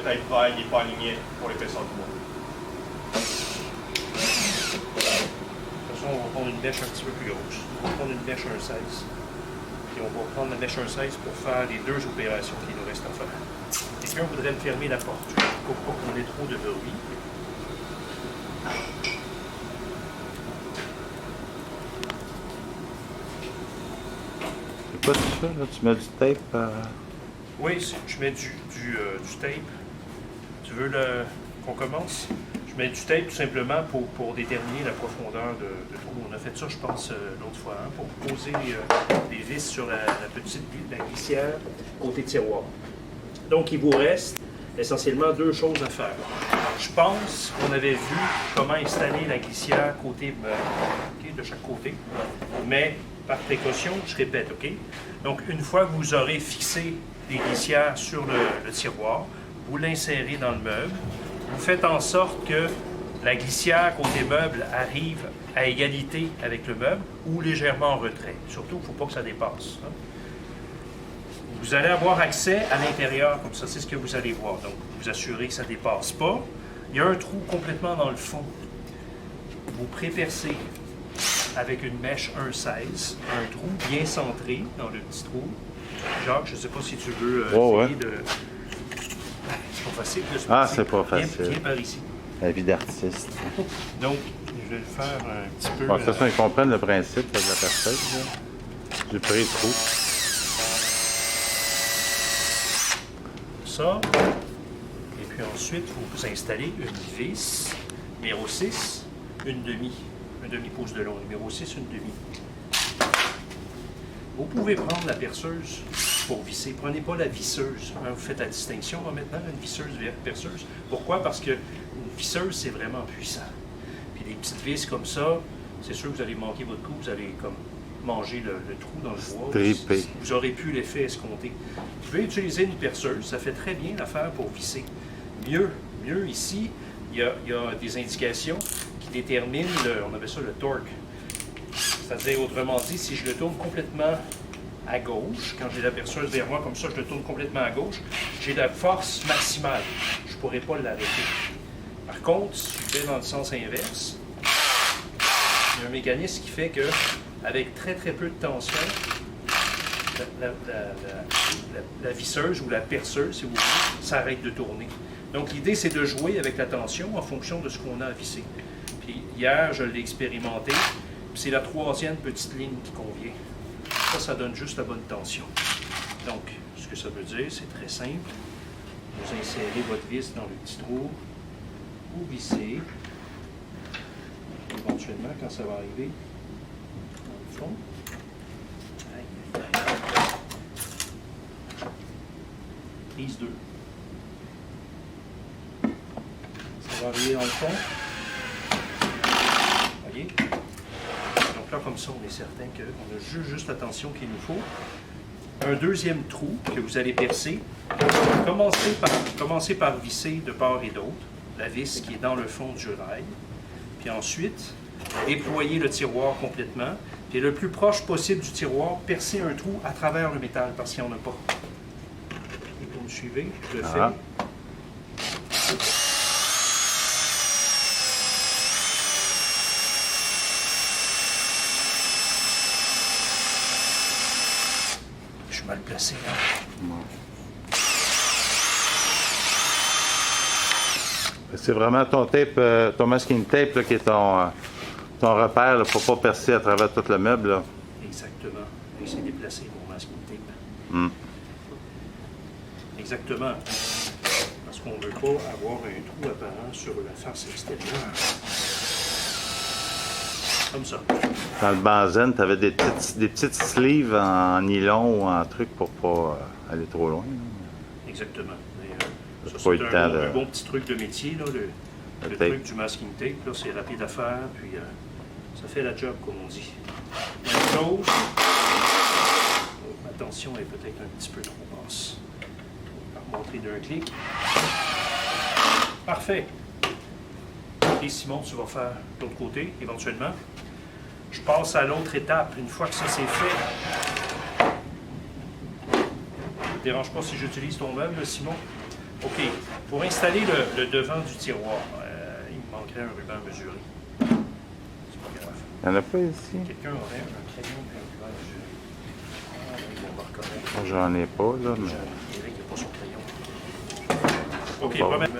tape vert, il n'est pas aligné pour l'épaisseur du bois. De toute façon, on va prendre une mèche un petit peu plus grosse. On va prendre une mèche 1,16. Puis on va prendre la mèche 1,16 pour faire les deux opérations qui nous restent à faire. Quelqu'un voudrait me fermer la porte pour pas qu'on ait trop de bruit. C'est quoi tout ça, là? Tu mets du tape? Oui, je mets du tape. Tu veux qu'on commence? Je mets du tape tout simplement pour déterminer la profondeur de trou. On a fait ça, je pense, l'autre fois, hein, pour poser des vis sur la petite glissière côté tiroir. Donc, il vous reste essentiellement deux choses à faire. Je pense qu'on avait vu comment installer la glissière côté okay, de chaque côté, mais par précaution, je répète, OK? Donc, une fois que vous aurez fixé les glissières sur le tiroir, vous l'insérez dans le meuble. Vous faites en sorte que la glissière côté meuble arrive à égalité avec le meuble ou légèrement en retrait. Surtout, il ne faut pas que ça dépasse. Hein? Vous allez avoir accès à l'intérieur, comme ça, c'est ce que vous allez voir. Donc, vous assurez que ça ne dépasse pas. Il y a un trou complètement dans le fond. Vous prépercez avec une mèche 1,16, un trou bien centré dans le petit trou. Jacques, je ne sais pas si tu veux essayer de... C'est pas facile. Ah, c'est pas facile. Viens par ici. La vie d'artiste. Donc, je vais le faire un petit peu... Bon, de toute façon, ils comprennent le principe de la perceuse. J'ai pris le trou. Ça. Et puis ensuite, vous installez une vis, numéro 6, un demi-pouce de long. Numéro 6, une demi. Vous pouvez prendre la perceuse pour visser. Prenez pas la visseuse. Hein, vous faites la distinction maintenant, une visseuse vers perceuse. Pourquoi? Parce qu'une visseuse, c'est vraiment puissant. Puis des petites vis comme ça, c'est sûr que vous allez manquer votre coup, vous allez comme manger le trou dans le bois. Stripper. Vous n'aurez plus l'effet escompté. Vous pouvez utiliser une perceuse, ça fait très bien l'affaire pour visser. Mieux ici, il y a des indications qui déterminent, on appelle ça le torque. C'est-à-dire, autrement dit, si je le tourne complètement à gauche, quand j'ai la perceuse vers moi, comme ça, je le tourne complètement à gauche, j'ai la force maximale. Je ne pourrais pas l'arrêter. Par contre, si je vais dans le sens inverse, il y a un mécanisme qui fait que, avec très très peu de tension, la visseuse ou la perceuse, si vous voulez, s'arrête de tourner. Donc, l'idée, c'est de jouer avec la tension en fonction de ce qu'on a à visser. Puis, hier, je l'ai expérimenté. C'est la troisième petite ligne qui convient. Ça donne juste la bonne tension. Donc, ce que ça veut dire, c'est très simple. Vous insérez votre vis dans le petit trou. Vous vissez. Éventuellement, quand ça va arriver, dans le fond. Prise 2. Ça va arriver dans le fond. Voyez? Là, comme ça, on est certain qu'on a juste la tension qu'il nous faut. Un deuxième trou que vous allez percer. Commencez par visser de part et d'autre la vis qui est dans le fond du rail. Puis ensuite, déployez le tiroir complètement. Puis le plus proche possible du tiroir, percez un trou à travers le métal parce qu'il n'y en a pas. Et vous me suivez, je le fais. Mal placé, là. C'est vraiment ton tape, ton masking tape là, qui est ton repère là, pour ne pas percer à travers tout le meuble. Là. Exactement. Et c'est déplacé, mon masking tape. Exactement. Parce qu'on ne veut pas avoir un trou apparent sur la face extérieure. Comme ça. Dans le benzène, tu avais des petites sleeves en nylon ou en truc pour pas aller trop loin. Là. Exactement. Ça, c'est un bon petit truc de métier, là, le truc du masking tape. Là, c'est rapide à faire, puis ça fait la job, comme on dit. Même chose. Ma tension est peut-être un petit peu trop basse. On va remontrer d'un clic. Parfait. Et Simon, tu vas faire l'autre côté, éventuellement. Je passe à l'autre étape. Une fois que ça c'est fait, ne te dérange pas si j'utilise ton meuble, Simon. OK. Pour installer le devant du tiroir, il me manquerait un ruban mesuré. C'est pas grave. Il n'y en a pas ici? Quelqu'un aurait un crayon et un ruban mesuré. Ah, oui, on va reconnaître. Moi, j'en ai pas, là, mais... Eric n'a pas son crayon. OK, Bon. remettre.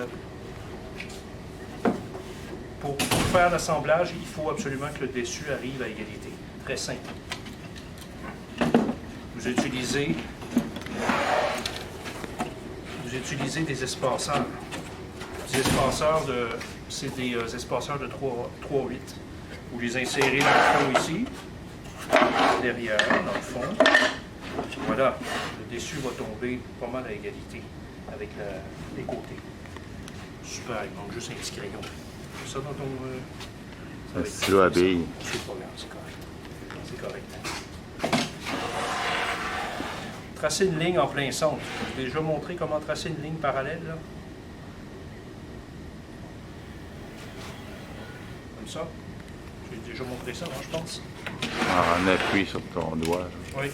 Pour faire l'assemblage, il faut absolument que le dessus arrive à égalité. Très simple. Vous utilisez des espaceurs. Des espaceurs c'est des espaceurs de 3-8. Vous les insérez dans le fond ici, derrière, dans le fond. Voilà, le dessus va tomber pas mal à égalité avec les côtés. Super, il manque juste un petit crayon. C'est ça dans ton... ça va Un être stylo à parfait, ça. billes. C'est pas grave, c'est correct. C'est correct. Tracer une ligne en plein centre. Je vous ai déjà montré comment tracer une ligne parallèle, là. Comme ça. J'ai déjà montré ça, hein, je pense. En appui sur ton doigt. Oui.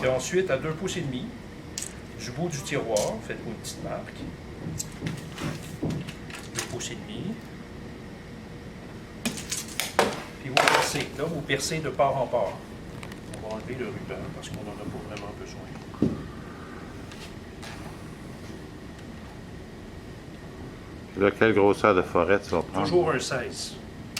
Et ensuite, à 2 pouces et demi, du bout du tiroir, faites-vous une petite marque. 2 pouces et demi. Puis vous percez. Là, vous percez de part en part. On va enlever le ruban parce qu'on n'en a pas vraiment besoin. Là, quelle grosseur de forêt tu vas prendre? Toujours un 16.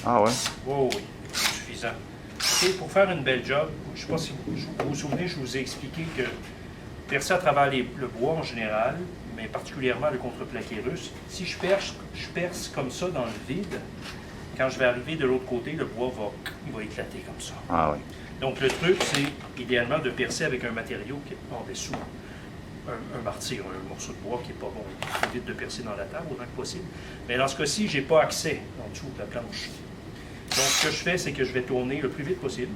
Ah ouais? Oh oui, c'est suffisant. OK, pour faire une belle job, je ne sais pas si vous vous souvenez, je vous ai expliqué que percer à travers le bois en général, mais particulièrement le contreplaqué russe, si je perce comme ça dans le vide, quand je vais arriver de l'autre côté, le bois va éclater comme ça. Ah oui. Donc le truc, c'est idéalement de percer avec un matériau qui est en dessous. Un martyr, un morceau de bois qui n'est pas bon. Il évite de percer dans la table autant que possible. Mais dans ce cas-ci, je n'ai pas accès en dessous de la planche. Donc ce que je fais, c'est que je vais tourner le plus vite possible.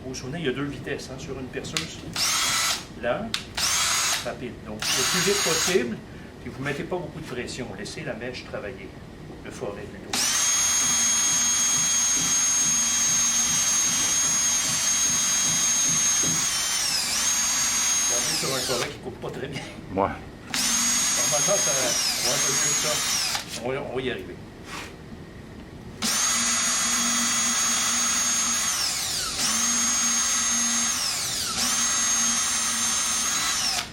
Vous vous souvenez, il y a 2 vitesses hein, sur une perceuse. Là, rapide. Donc le plus vite possible, puis vous ne mettez pas beaucoup de pression. Laissez la mèche travailler. Le forêt plutôt. Sur un forêt qui ne coupe pas très bien. Ouais. Normalement, ça va un peu mieux que ça. On va y arriver.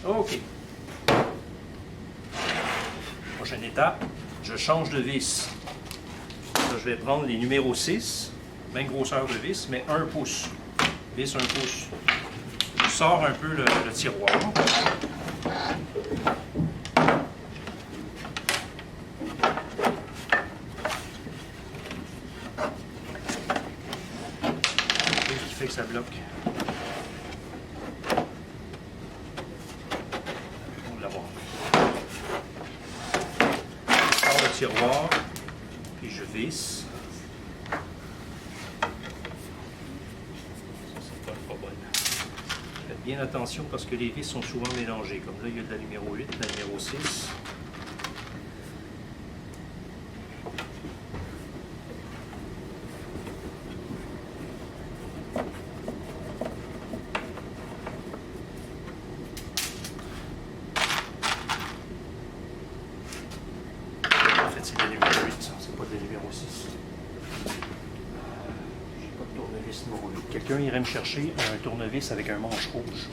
OK. Prochaine étape, je change de vis. Là, je vais prendre les numéros 6, même grosseur de vis, mais 1 pouce. Vis 1 pouce. Je sors un peu le tiroir. Qu'est-ce qui fait que ça bloque? On va l'avoir. Je sors le tiroir, puis je visse. Faites bien attention parce que les vis sont souvent mélangées. Comme là, il y a de la numéro 8, de la numéro 6. En fait, c'est de la numéro 8, ça. C'est pas de la numéro 6. J'ai pas de tournevis numéro 8. Quelqu'un irait me chercher un tournevis avec un manche rouge.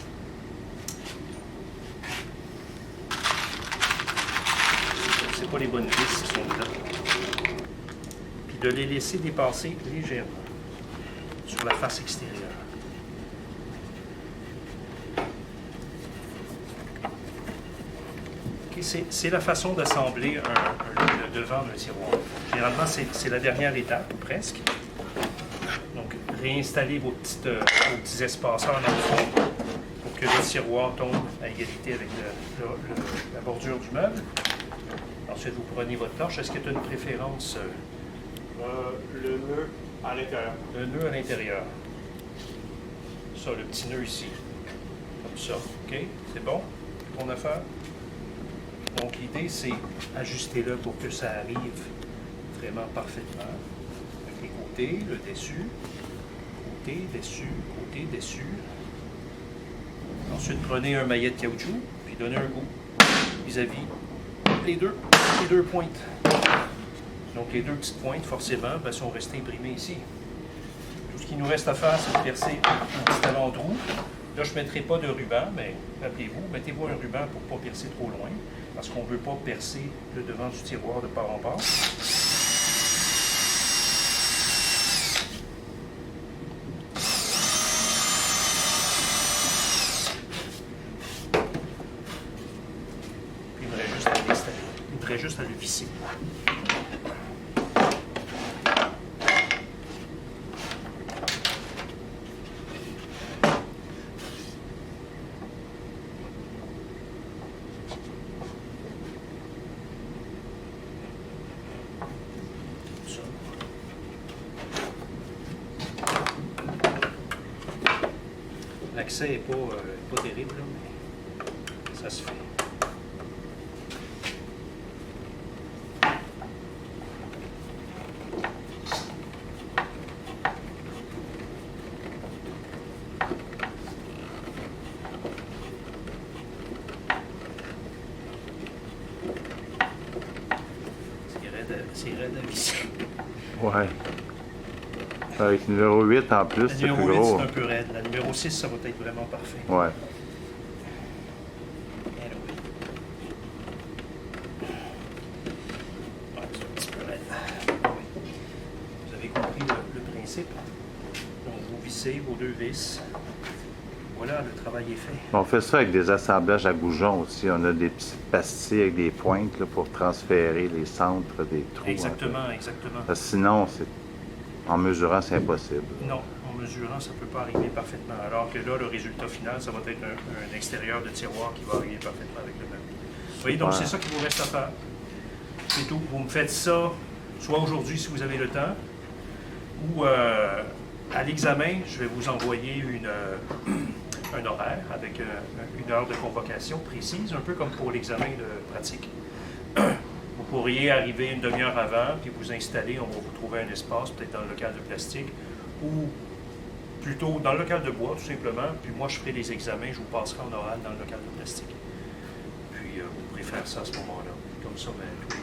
C'est pas les bonnes vis qui sont dedans. Puis de les laisser dépasser légèrement sur la face extérieure. Okay, c'est la façon d'assembler le devant d'un tiroir. Généralement, c'est la dernière étape, presque. Donc, réinstallez vos petits espaceurs dans le fond pour que le tiroir tombe à égalité avec la bordure du meuble. Ensuite, vous prenez votre torche. Est-ce que tu as une préférence? Le nœud à l'intérieur. Le nœud à l'intérieur. Ça, le petit nœud ici. Comme ça. OK? C'est bon? Ton affaire? Donc, l'idée, c'est ajuster-le pour que ça arrive vraiment parfaitement. Avec les côtés, le dessus. Côté, dessus, côté, dessus. Ensuite, prenez un maillet de caoutchouc, puis donnez un goût vis-à-vis les deux pointes. Donc les deux petites pointes, forcément, ben, sont restées imprimées ici. Tout ce qu'il nous reste à faire, c'est de percer un petit avant-trou. Là, je ne mettrai pas de ruban, mais rappelez-vous, mettez-vous un ruban pour ne pas percer trop loin, parce qu'on ne veut pas percer le devant du tiroir de part en part. Puis il me reste juste à l'installer. Il me reste juste à le visser. L'accès n'est pas terrible, là, mais ça se fait. C'est raide à visser. Ouais. Avec le numéro 8 en plus, La c'est plus numéro 8, gros. c'est un peu raide. La numéro 6, ça va être vraiment parfait. Ouais. Anyway. Ouais, c'est un petit peu raide. Oui. Vous avez compris le principe. Donc, vous vissez vos deux vis. Voilà, le travail est fait. On fait ça avec des assemblages à goujons aussi. On a des petites pastilles avec des pointes là, pour transférer les centres des trous. Exactement, exactement. Parce que sinon, en mesurant, c'est impossible. Non, en mesurant, ça ne peut pas arriver parfaitement. Alors que là, le résultat final, ça va être un extérieur de tiroir qui va arriver parfaitement avec le même. Vous voyez, donc Ouais. c'est ça qu'il vous reste à faire. C'est tout. Vous me faites ça, soit aujourd'hui si vous avez le temps, ou à l'examen, je vais vous envoyer un horaire avec une heure de convocation précise, un peu comme pour l'examen de pratique. Vous pourriez arriver une demi-heure avant, puis vous installer, on va vous trouver un espace, peut-être dans le local de plastique, ou plutôt dans le local de bois, tout simplement, puis moi je ferai les examens, je vous passerai en oral dans le local de plastique. Puis vous pourrez faire ça à ce moment-là. Comme ça, ben, tous les